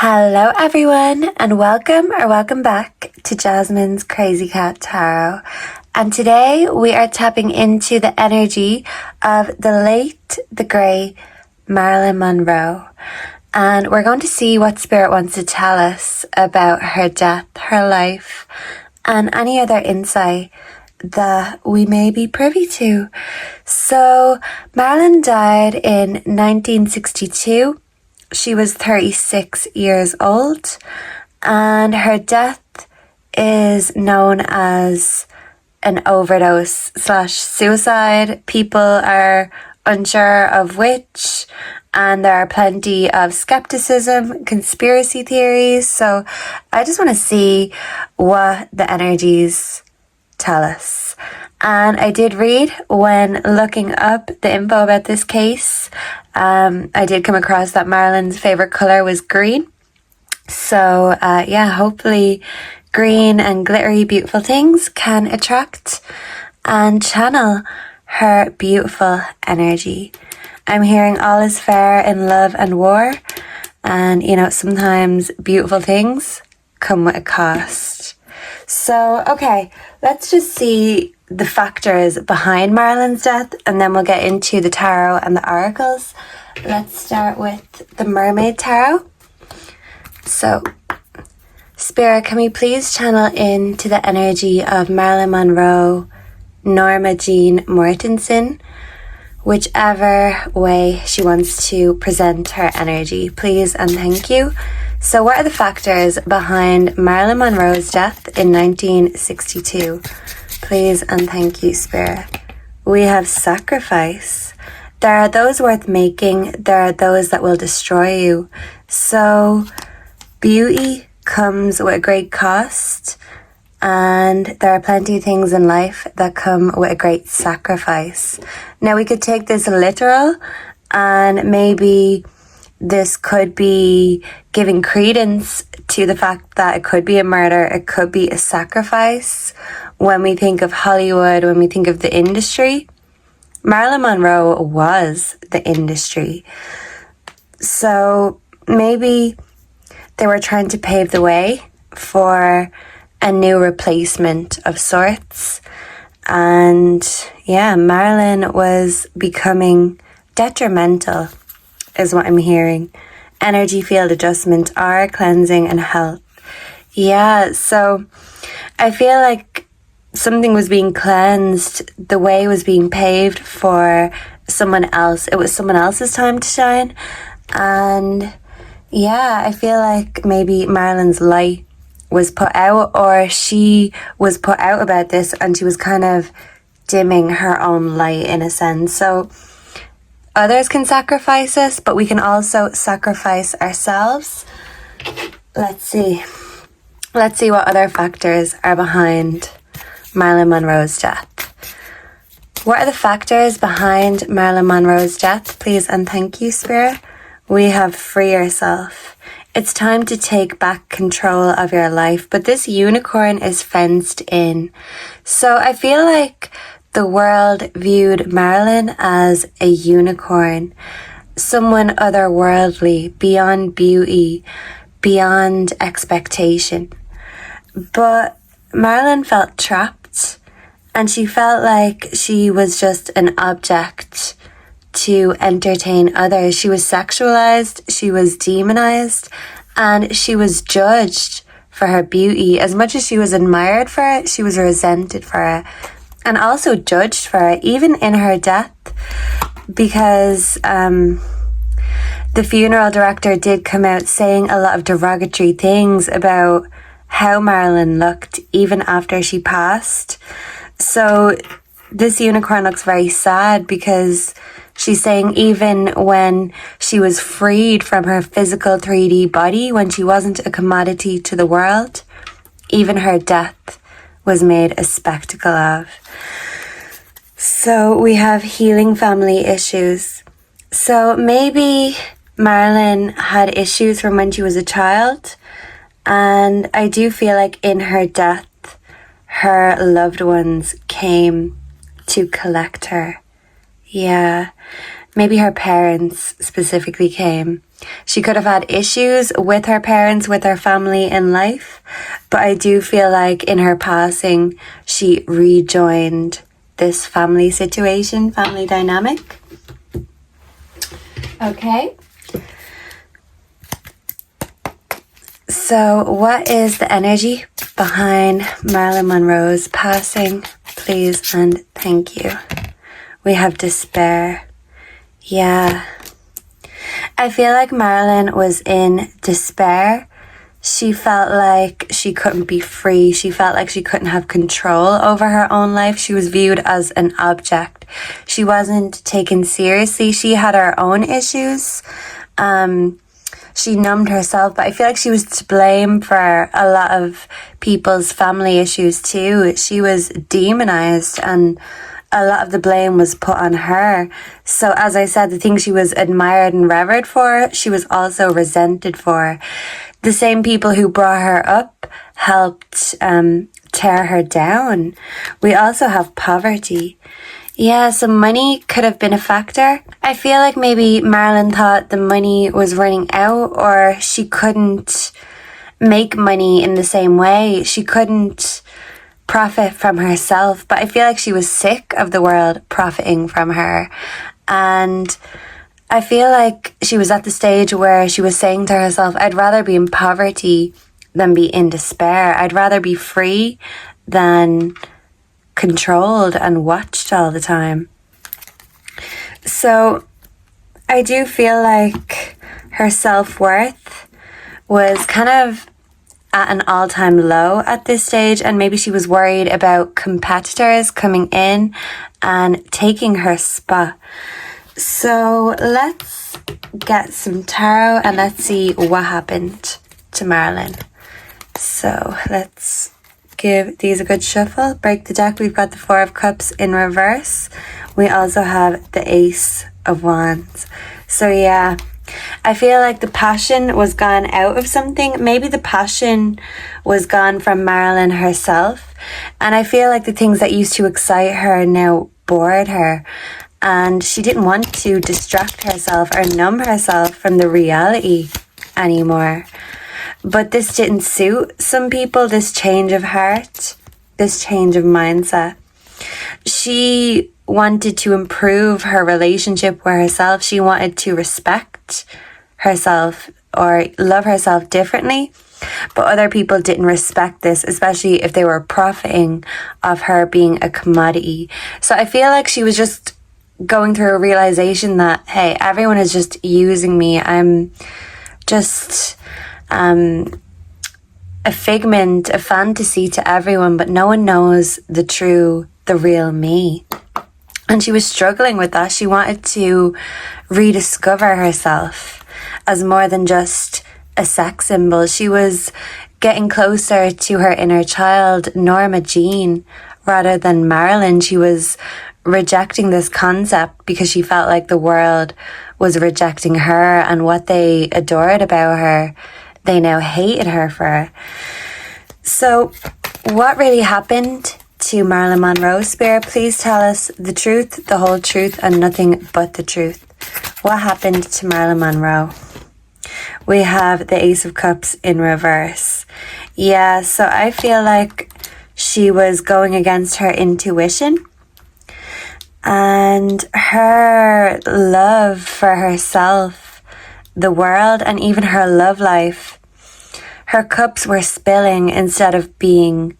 Hello everyone and welcome back to Jasmine's Crazy Cat Tarot. And today we are tapping into the energy of the late, the great Marilyn Monroe. And we're going to see what Spirit wants to tell us about her death, her life, and any other insight that we may be privy to. So Marilyn died in 1962. She was 36 years old, and her death is known as an overdose / suicide. People are unsure of which, and there are plenty of skepticism, conspiracy theories. So I just want to see what the energies tell us. And I did read when looking up the info about this case. I did come across that Marilyn's favorite color was green. So hopefully green and glittery beautiful things can attract and channel her beautiful energy. I'm hearing all is fair in love and war. And, sometimes beautiful things come with a cost. So, okay, let's just see the factors behind Marilyn's death, and then we'll get into the tarot and the oracles. Let's start with the Mermaid Tarot. So, Spirit, can we please channel into the energy of Marilyn Monroe, Norma Jean Mortensen, whichever way she wants to present her energy, please and thank you. So what are the factors behind Marilyn Monroe's death in 1962? Please and thank you, Spirit. We have sacrifice. There are those worth making. There are those that will destroy you. So beauty comes with a great cost. And there are plenty of things in life that come with a great sacrifice. Now we could take this literal, and maybe this could be giving credence to the fact that it could be a murder, it could be a sacrifice. When we think of Hollywood, when we think of the industry, Marilyn Monroe was the industry. So maybe they were trying to pave the way for a new replacement of sorts. And Marilyn was becoming detrimental, is what I'm hearing. Energy field adjustment, aura cleansing, and health. Yeah, so I feel like something was being cleansed. The way was being paved for someone else. It was someone else's time to shine. And I feel like maybe Marilyn's light was put out, or she was put out about this, and she was kind of dimming her own light in a sense. So others can sacrifice us, but we can also sacrifice ourselves. Let's see what other factors are behind Marilyn Monroe's death. What are the factors behind Marilyn Monroe's death? Please and thank you, Spirit. We have free yourself. It's time to take back control of your life, but this unicorn is fenced in. So I feel like the world viewed Marilyn as a unicorn, someone otherworldly, beyond beauty, beyond expectation. But Marilyn felt trapped, and she felt like she was just an object to entertain others. She was sexualized, she was demonized, and she was judged for her beauty. As much as she was admired for it, she was resented for it, and also judged for it, even in her death, because the funeral director did come out saying a lot of derogatory things about how Marilyn looked even after she passed. So this unicorn looks very sad, because she's saying even when she was freed from her physical 3D body, when she wasn't a commodity to the world, even her death was made a spectacle of. So we have healing family issues. So maybe Marilyn had issues from when she was a child, and I do feel like in her death, her loved ones came to collect her. Yeah, maybe her parents specifically came. She could have had issues with her parents, with her family in life, but I do feel like in her passing, she rejoined this family situation, family dynamic. Okay. So what is the energy behind Marilyn Monroe's passing? Please and thank you. We have despair. Yeah. I feel like Marilyn was in despair. She felt like she couldn't be free. She felt like she couldn't have control over her own life. She was viewed as an object. She wasn't taken seriously. She had her own issues. She numbed herself, but I feel like she was to blame for a lot of people's family issues too. She was demonized and a lot of the blame was put on her. So as I said, the things she was admired and revered for, she was also resented for. The same people who brought her up helped tear her down. We also have poverty. Yeah, so money could have been a factor. I feel like maybe Marilyn thought the money was running out, or she couldn't make money in the same way. She couldn't profit from herself, but I feel like she was sick of the world profiting from her. And I feel like she was at the stage where she was saying to herself, I'd rather be in poverty than be in despair. I'd rather be free than controlled and watched all the time. So I do feel like her self-worth was kind of at an all-time low at this stage, and maybe she was worried about competitors coming in and taking her spot. So let's get some tarot and let's see what happened to Marilyn. So let's give these a good shuffle. Break the deck. We've got the Four of Cups in reverse. We also have the Ace of Wands. So yeah, I feel like the passion was gone out of something. Maybe the passion was gone from Marilyn herself. And I feel like the things that used to excite her now bored her. And she didn't want to distract herself or numb herself from the reality anymore. But this didn't suit some people, this change of heart, this change of mindset. She wanted to improve her relationship with herself. She wanted to respect herself or love herself differently. But other people didn't respect this, especially if they were profiting of her being a commodity. So I feel like she was just going through a realization that, hey, everyone is just using me. I'm just a figment, a fantasy to everyone, but no one knows the real me. And she was struggling with that. She wanted to rediscover herself as more than just a sex symbol. She was getting closer to her inner child, Norma Jean, rather than Marilyn. She was rejecting this concept because she felt like the world was rejecting her, and what they adored about her, they now hated her for. So what really happened to Marilyn Monroe? Spirit, please tell us the truth, the whole truth, and nothing but the truth. What happened to Marilyn Monroe? We have the Ace of Cups in reverse. Yeah, so I feel like she was going against her intuition and her love for herself, the world, and even her love life. Her cups were spilling instead of being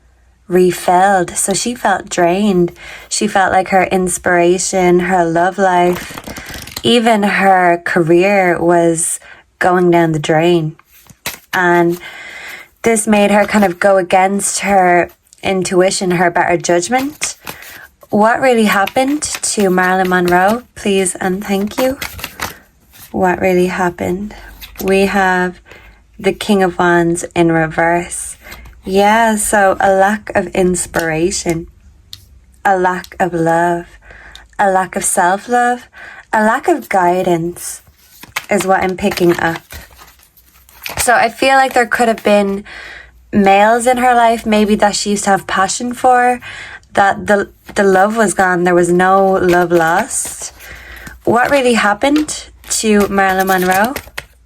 refilled. So she felt drained. She felt like her inspiration, her love life, even her career was going down the drain. And this made her kind of go against her intuition, her better judgment. What really happened to Marilyn Monroe? Please and thank you. What really happened? We have the King of Wands in reverse. Yeah, so a lack of inspiration, a lack of love, a lack of self-love, a lack of guidance is what I'm picking up. So I feel like there could have been males in her life, maybe that she used to have passion for, that the love was gone. There was no love lost. What really happened to Marilyn Monroe?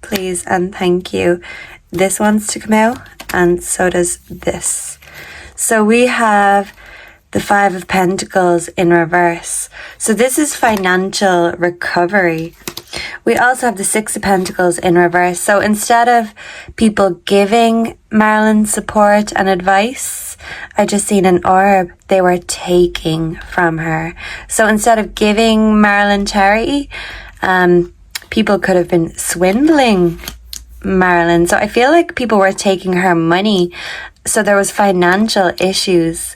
please and thank you. This wants to come out, and so does this. So we have the Five of Pentacles in reverse. So this is financial recovery. We also have the Six of Pentacles in reverse. So instead of people giving Marilyn support and advice, I just seen an orb, they were taking from her. So instead of giving Marilyn charity, people could have been swindling Marilyn. So I feel like people were taking her money. So there was financial issues,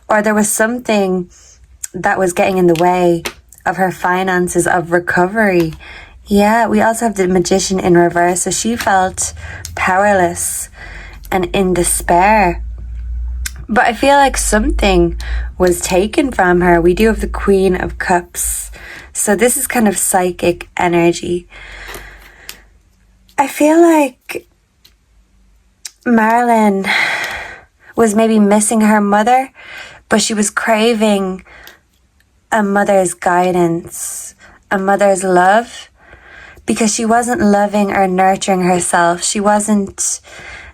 or there was something that was getting in the way of her finances, of recovery. Yeah, we also have the Magician in reverse. So she felt powerless and in despair. But I feel like something was taken from her. We do have the Queen of Cups. So this is kind of psychic energy. I feel like Marilyn was maybe missing her mother, but she was craving a mother's guidance, a mother's love, because she wasn't loving or nurturing herself. She wasn't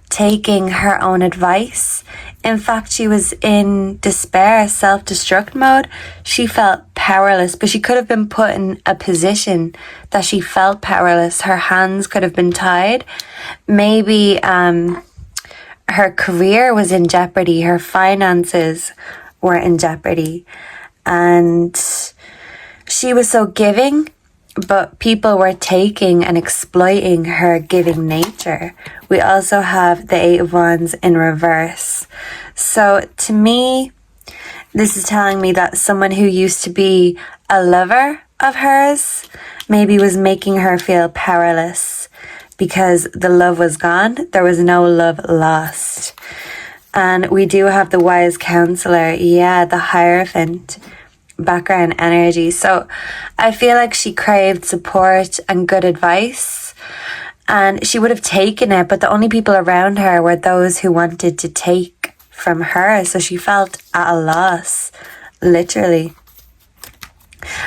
taking her own advice. In fact, she was in despair, self-destruct mode. She felt powerless, but she could have been put in a position that she felt powerless. Her hands could have been tied. Maybe her career was in jeopardy. Her finances were in jeopardy. And she was so giving, but people were taking and exploiting her giving nature. We also have the Eight of Wands in reverse. So to me, this is telling me that someone who used to be a lover of hers maybe was making her feel powerless because the love was gone. There was no love lost. And we do have the Wise Counselor. Yeah, the Hierophant. Background energy. So I feel like she craved support and good advice, and she would have taken it, but the only people around her were those who wanted to take from her. So she felt at a loss, literally.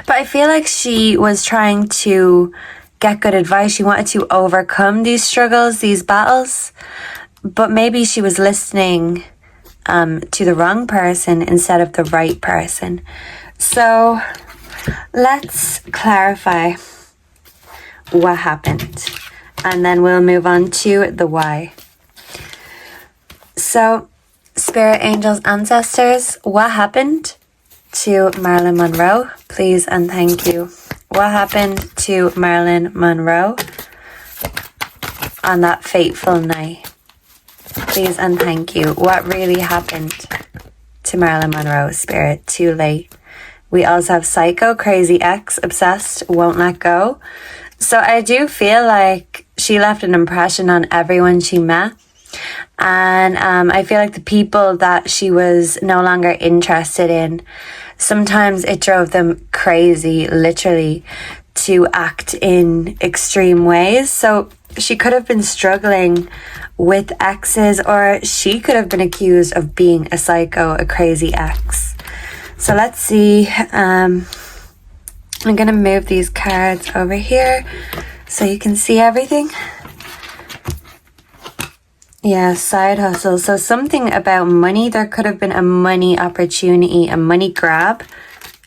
But I feel like she was trying to get good advice. She wanted to overcome these struggles, these battles, but maybe she was listening to the wrong person instead of the right person. So let's clarify what happened, and then we'll move on to the why. So, spirit, angels, ancestors, what happened to Marilyn Monroe? Please and thank you. What happened to Marilyn Monroe on that fateful night? Please and thank you. What really happened to Marilyn Monroe, spirit? Too late. We also have Psycho, Crazy Ex, Obsessed, Won't Let Go. So I do feel like she left an impression on everyone she met. And I feel like the people that she was no longer interested in, sometimes it drove them crazy, literally, to act in extreme ways. So she could have been struggling with exes, or she could have been accused of being a psycho, a crazy ex. So let's see. I'm going to move these cards over here so you can see everything. Yeah, side hustle. So something about money. There could have been a money opportunity, a money grab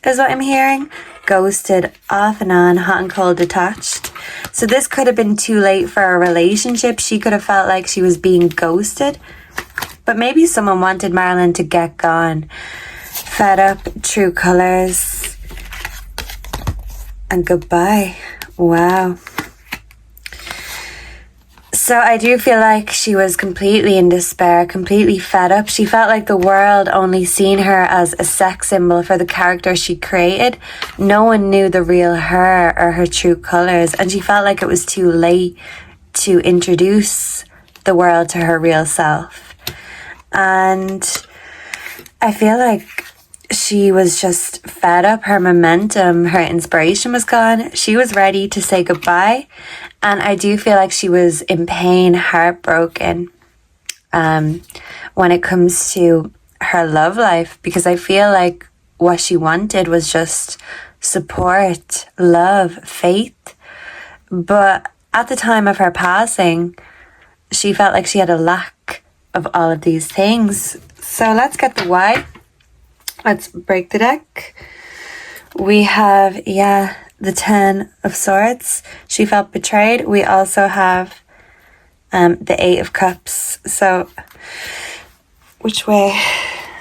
is what I'm hearing. Ghosted, off and on, hot and cold, detached. So this could have been too late for a relationship. She could have felt like she was being ghosted. But maybe someone wanted Marilyn to get gone. Fed up, true colors, and goodbye. Wow. So I do feel like she was completely in despair, completely fed up. She felt like the world only seen her as a sex symbol for the character she created. No one knew the real her or her true colors, and she felt like it was too late to introduce the world to her real self. And I feel like she was just fed up. Her momentum, her inspiration was gone. She was ready to say goodbye. And I do feel like she was in pain, heartbroken when it comes to her love life, because I feel like what she wanted was just support, love, faith. But at the time of her passing, she felt like she had a lack of all of these things. So let's get the why. Let's break the deck. We have, the 10 of Swords. She felt betrayed. We also have the 8 of Cups. So which way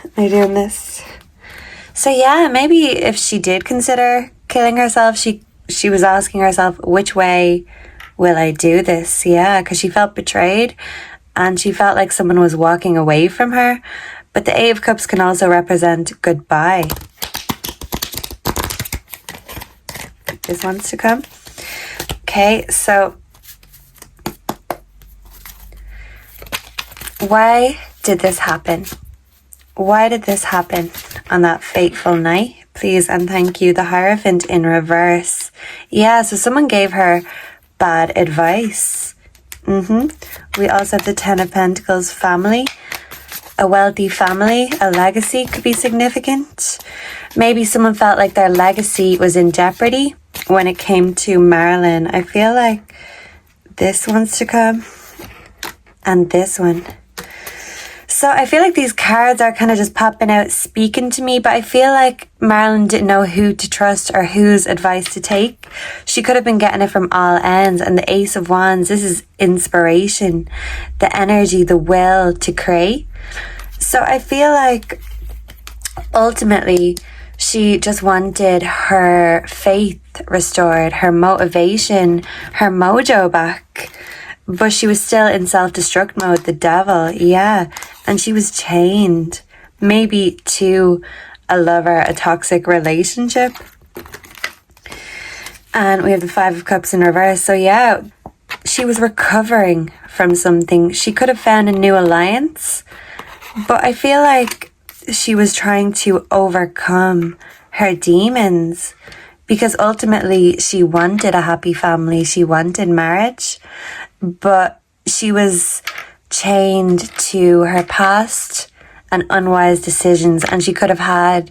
am I doing this? So yeah, maybe if she did consider killing herself, she was asking herself, which way will I do this? Yeah, because she felt betrayed and she felt like someone was walking away from her. But the 8 of Cups can also represent goodbye. This one's to come. Okay, so why did this happen? Why did this happen on that fateful night? Please and thank you. The Hierophant in reverse. Yeah, so someone gave her bad advice. We also have the 10 of Pentacles, family. A wealthy family, a legacy could be significant. Maybe someone felt like their legacy was in jeopardy when it came to Marilyn. I feel like this one's to come and this one. So I feel like these cards are kind of just popping out, speaking to me, but I feel like Marilyn didn't know who to trust or whose advice to take. She could have been getting it from all ends. And the Ace of Wands, this is inspiration, the energy, the will to create. So I feel like ultimately she just wanted her faith restored, her motivation, her mojo back. But she was still in self-destruct mode, the devil, yeah. And she was chained, maybe to a lover, a toxic relationship. And we have the 5 of Cups in reverse. So yeah, she was recovering from something. She could have found a new alliance, but I feel like she was trying to overcome her demons because ultimately she wanted a happy family. She wanted marriage, but she was chained to her past and unwise decisions, and she could have had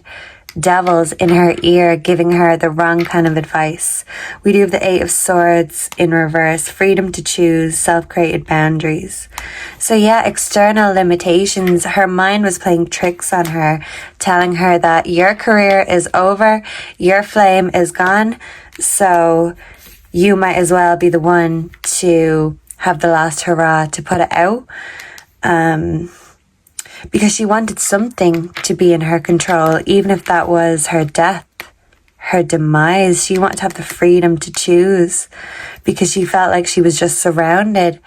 devils in her ear giving her the wrong kind of advice. We do have the 8 of Swords in reverse, freedom to choose, self-created boundaries. So yeah, external limitations. Her mind was playing tricks on her, telling her that your career is over, your flame is gone, so you might as well be the one to have the last hurrah, to put it out. Because she wanted something to be in her control, even if that was her death, her demise. She wanted to have the freedom to choose because she felt like she was just surrounded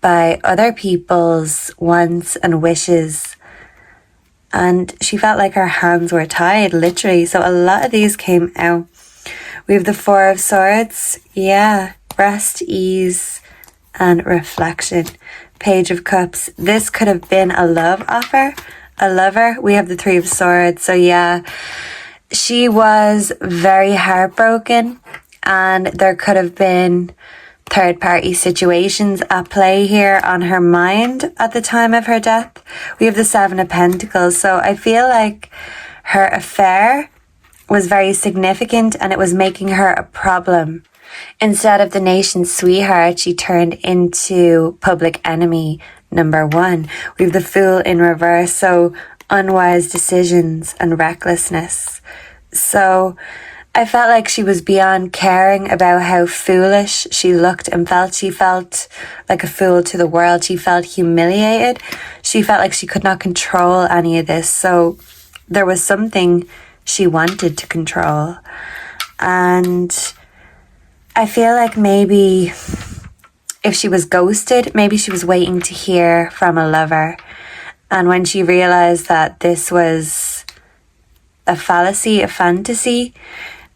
by other people's wants and wishes. And she felt like her hands were tied, literally. So a lot of these came out. We have the 4 of Swords. Yeah, rest, ease, and reflection. Page of Cups. This could have been a love offer, a lover. We have the 3 of Swords. So yeah, she was very heartbroken and there could have been third party situations at play here on her mind at the time of her death. We have the 7 of Pentacles. So I feel like her affair was very significant and it was making her a problem. Instead of the nation's sweetheart, she turned into public enemy number 1. We have the Fool in reverse, so unwise decisions and recklessness. So I felt like she was beyond caring about how foolish she looked and felt. She felt like a fool to the world. She felt humiliated. She felt like she could not control any of this. So there was something she wanted to control. And I feel like maybe if she was ghosted, maybe she was waiting to hear from a lover. And when she realized that this was a fallacy, a fantasy,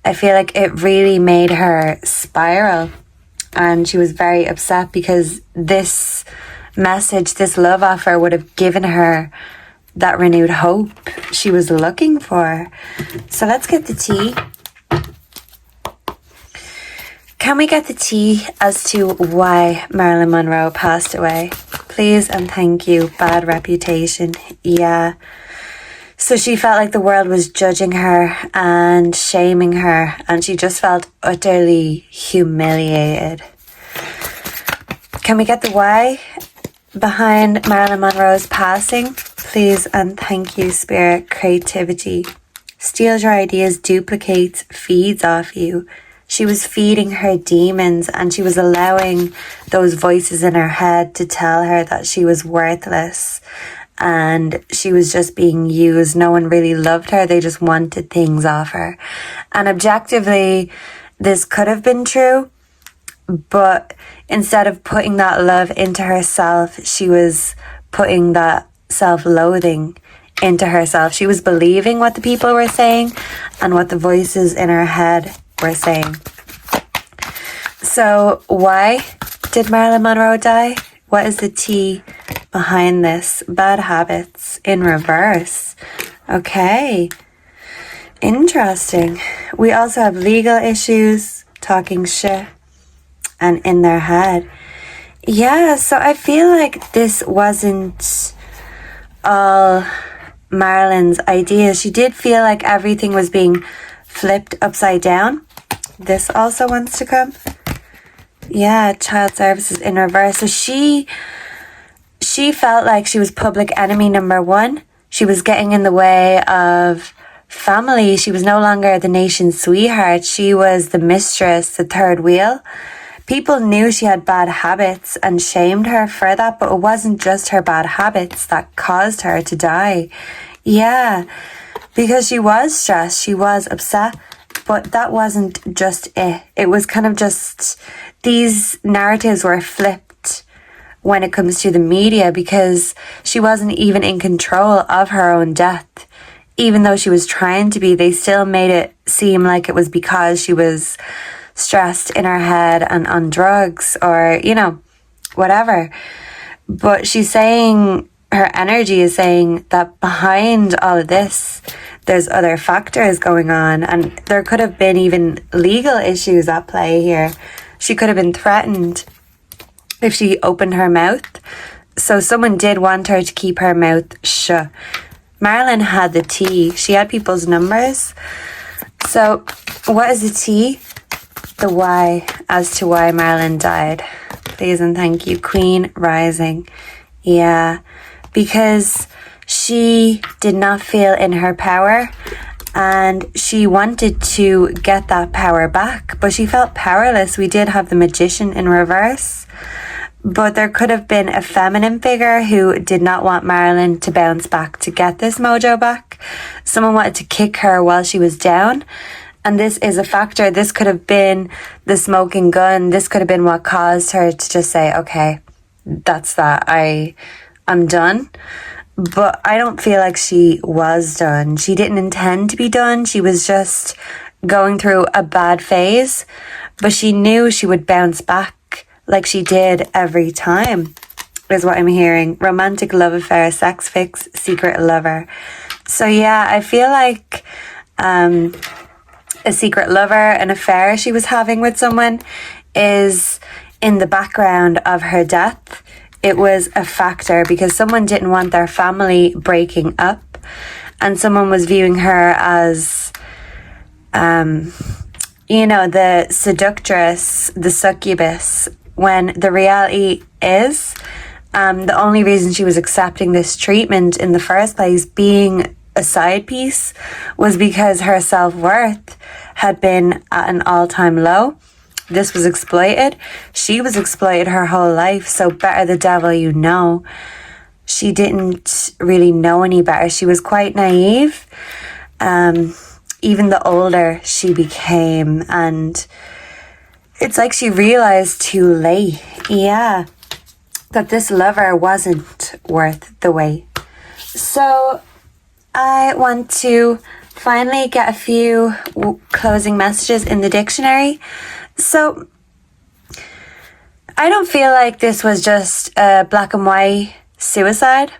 I feel like it really made her spiral. And she was very upset because this message, this love offer would have given her that renewed hope she was looking for. So let's get the tea. Can we get the tea as to why Marilyn Monroe passed away? Please and thank you. Bad reputation. Yeah. So she felt like the world was judging her and shaming her, and she just felt utterly humiliated. Can we get the why behind Marilyn Monroe's passing? Please and thank you, Spirit. Creativity. Steals your ideas, duplicates, feeds off you. She was feeding her demons, and she was allowing those voices in her head to tell her that she was worthless and she was just being used. No one really loved her. They just wanted things off her. And objectively, this could have been true, but instead of putting that love into herself, she was putting that self-loathing into herself. She was believing what the people were saying and what the voices in her head were saying. So why did Marilyn Monroe die? What is the tea behind this? Bad habits in reverse. Okay. Interesting. We also have legal issues, talking shit, and in their head. Yeah, so I feel like this wasn't all Marilyn's idea. She did feel like everything was being flipped upside down. This also wants to come. Yeah, child services in reverse. So she felt like she was public enemy number one. She was getting in the way of family. She was no longer the nation's sweetheart. She was the mistress, the third wheel. People knew she had bad habits and shamed her for that, but it wasn't just her bad habits that caused her to die. Yeah, because she was stressed, she was upset, but that wasn't just it. It was kind of just, these narratives were flipped when it comes to the media, because she wasn't even in control of her own death. Even though she was trying to be, they still made it seem like it was because she was stressed in her head and on drugs or, you know, whatever. But she's saying, her energy is saying that behind all of this, there's other factors going on, and there could have been even legal issues at play here. She could have been threatened if she opened her mouth. So someone did want her to keep her mouth shut. Marilyn had the tea. She had people's numbers. So what is the tea? The why as to why Marilyn died. Please and thank you. Queen rising. Yeah, because she did not feel in her power and she wanted to get that power back, but she felt powerless. We did have the magician in reverse, but there could have been a feminine figure who did not want Marilyn to bounce back, to get this mojo back. Someone wanted to kick her while she was down. And this is a factor. This could have been the smoking gun. This could have been what caused her to just say, okay, that's that. I'm done. But I don't feel like she was done. She didn't intend to be done. She was just going through a bad phase. But she knew she would bounce back like she did every time, is what I'm hearing. Romantic love affair, sex fix, secret lover. So yeah, I feel like a secret lover, an affair she was having with someone, is in the background of her death. It was a factor because someone didn't want their family breaking up, and someone was viewing her as, you know, the seductress, the succubus, when the reality is, the only reason she was accepting this treatment in the first place, being a side piece, was because her self-worth had been at an all-time low. This was exploited. She was exploited her whole life, so better the devil you know. She didn't really know any better. She was quite naive. Even the older she became, and it's like she realized too late, yeah, that this lover wasn't worth the wait. So I want to finally get a few closing messages in the dictionary. So I don't feel like this was just a black and white suicide.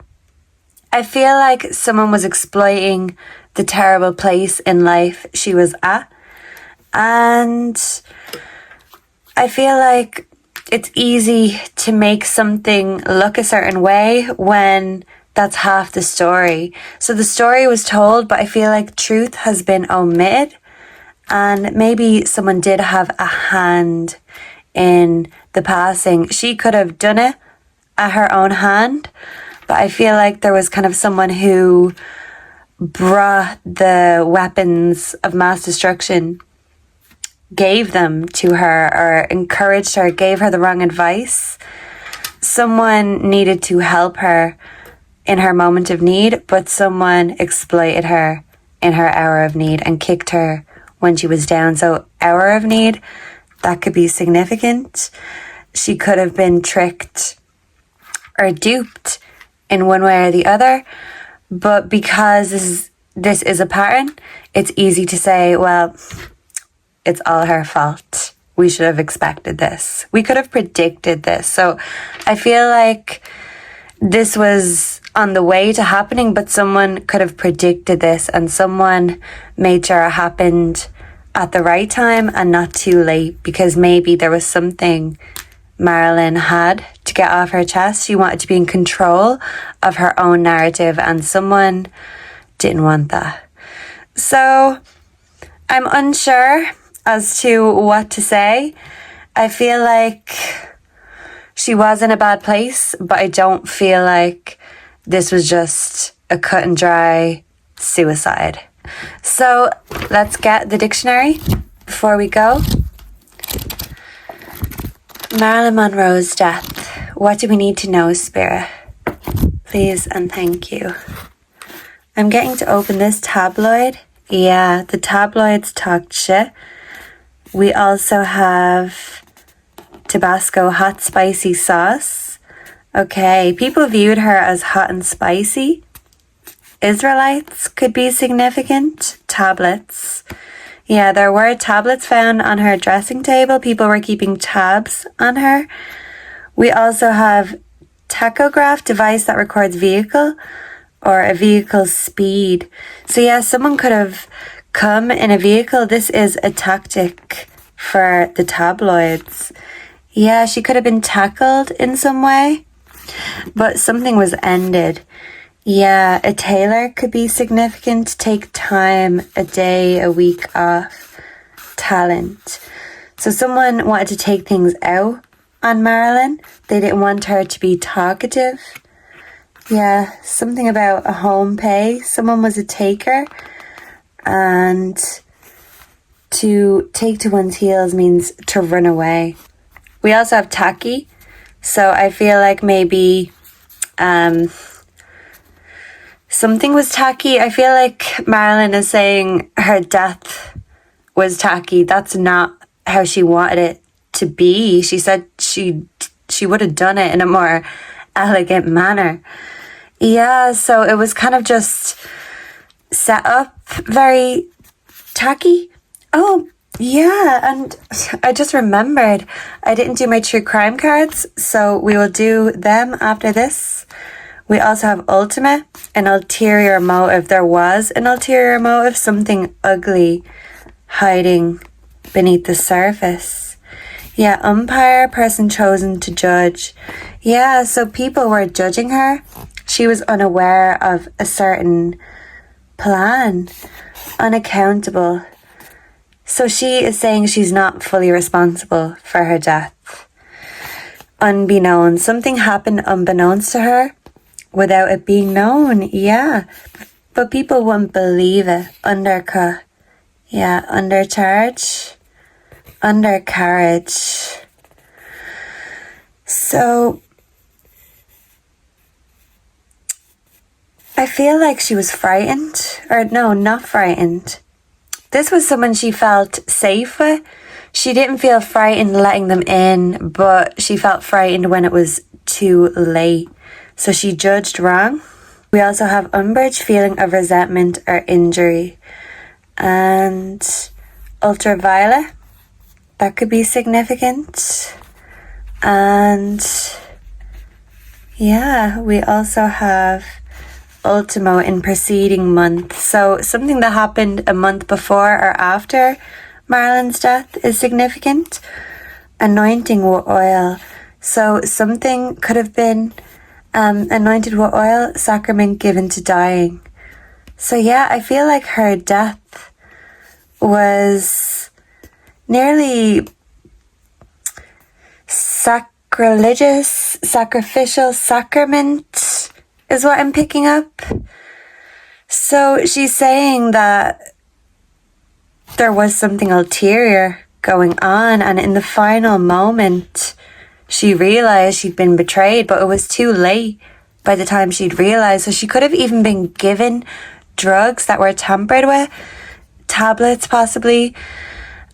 I feel like someone was exploiting the terrible place in life she was at. And I feel like it's easy to make something look a certain way when that's half the story. So the story was told, but I feel like truth has been omitted. And maybe someone did have a hand in the passing. She could have done it at her own hand, but I feel like there was kind of someone who brought the weapons of mass destruction, gave them to her, or encouraged her, gave her the wrong advice. Someone needed to help her in her moment of need, but someone exploited her in her hour of need and kicked her when she was down. So hour of need, that could be significant. She could have been tricked or duped in one way or the other. But because this is a pattern, it's easy to say, well, it's all her fault. We should have expected this. We could have predicted this. So I feel like this was on the way to happening, but someone could have predicted this and someone made sure it happened at the right time and not too late, because maybe there was something Marilyn had to get off her chest. She wanted to be in control of her own narrative and someone didn't want that. So I'm unsure as to what to say. I feel like she was in a bad place, but I don't feel like this was just a cut and dry suicide. So let's get the dictionary before we go. Marilyn Monroe's death. What do we need to know, Spirit? Please and thank you. I'm getting to open this tabloid. Yeah, the tabloids talked shit. We also have Tabasco hot spicy sauce. Okay, people viewed her as hot and spicy. Israelites could be significant. Tablets. Yeah, there were tablets found on her dressing table. People were keeping tabs on her. We also have tachograph, device that records vehicle or a vehicle's speed. So yeah, someone could have come in a vehicle. This is a tactic for the tabloids. Yeah, she could have been tackled in some way, but something was ended. Yeah, a tailor could be significant. Take time, a day, a week off. Talent. So someone wanted to take things out on Marilyn. They didn't want her to be talkative. Yeah, something about a home pay. Someone was a taker. And to take to one's heels means to run away. We also have tacky. So I feel like maybe something was tacky. I feel like Marilyn is saying her death was tacky. That's not how she wanted it to be. She said she would have done it in a more elegant manner. Yeah, so it was kind of just set up very tacky. Oh, yeah, and I just remembered I didn't do my true crime cards, so we will do them after this. We also have ultimate, an ulterior motive. There was an ulterior motive, something ugly hiding beneath the surface. Yeah, umpire, person chosen to judge. Yeah, so people were judging her. She was unaware of a certain plan, unaccountable. So she is saying she's not fully responsible for her death. Unbeknown, something happened unbeknownst to her without it being known. Yeah, but people wouldn't believe it. Undercut. Yeah, undercharge. Undercarriage. So I feel like she was frightened. Or no, not frightened. This was someone she felt safe with. She didn't feel frightened letting them in, but she felt frightened when it was too late. So she judged wrong. We also have umbrage, feeling of resentment or injury. And ultraviolet, that could be significant. And yeah, we also have Ultimo in preceding month. So something that happened a month before or after Marilyn's death is significant. Anointing with oil. So something could have been anointed with oil, sacrament given to dying. So yeah, I feel like her death was nearly sacrilegious, sacrificial, sacrament is what I'm picking up. So she's saying that there was something ulterior going on, and in the final moment she realized she'd been betrayed, but it was too late by the time she'd realized. So she could have even been given drugs that were tampered with, tablets possibly,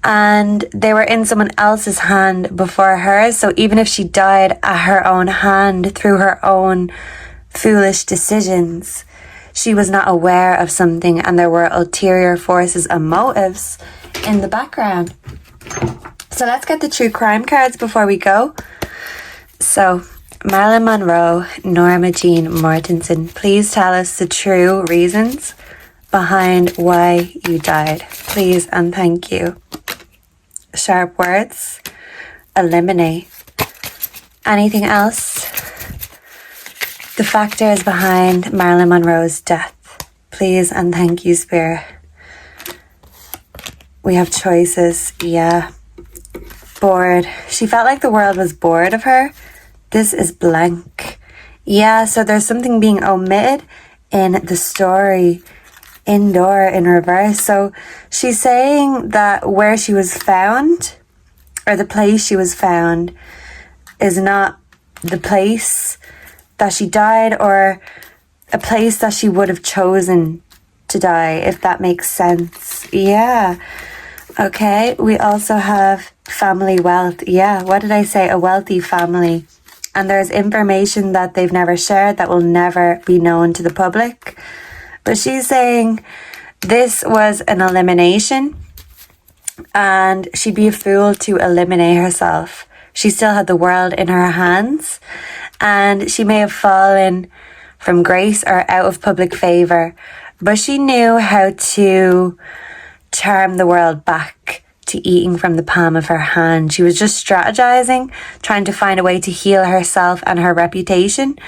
and they were in someone else's hand before hers. So even if she died at her own hand through her own foolish decisions, she was not aware of something, and there were ulterior forces and motives in the background. So let's get the true crime cards before we go. So Marilyn Monroe, Norma Jean Mortensen, please tell us the true reasons behind why you died. Please and thank you. Sharp words. Eliminate. Anything else? The factors behind Marilyn Monroe's death. Please and thank you, Spirit. We have choices. Yeah. Bored. She felt like the world was bored of her. This is blank. Yeah, so there's something being omitted in the story. Indoor in reverse. So she's saying that where she was found, or the place she was found, is not the place that she died, or a place that she would have chosen to die, if that makes sense. Yeah. Okay, we also have family wealth. Yeah, what did I say? A wealthy family. And there's information that they've never shared that will never be known to the public. But she's saying this was an elimination, and she'd be a fool to eliminate herself. She still had the world in her hands, and she may have fallen from grace or out of public favour, but she knew how to charm the world back to eating from the palm of her hand. She was just strategizing, trying to find a way to heal herself and her reputation,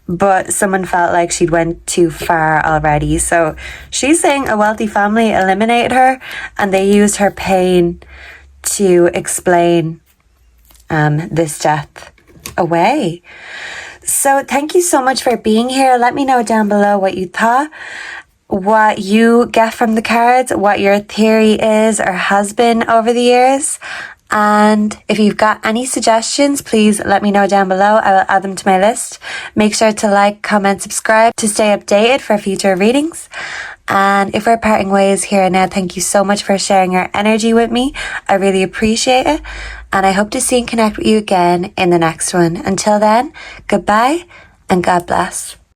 but someone felt like she'd went too far already. So she's saying a wealthy family eliminated her, and they used her pain to explain this death away. So thank you so much for being here. Let me know down below what you thought, what you get from the cards, what your theory is or has been over the years. And if you've got any suggestions, please let me know down below. I will add them to my list. Make sure to like, comment, subscribe to stay updated for future readings. And if we're parting ways here and now, thank you so much for sharing your energy with me. I really appreciate it. And I hope to see and connect with you again in the next one. Until then, goodbye and God bless.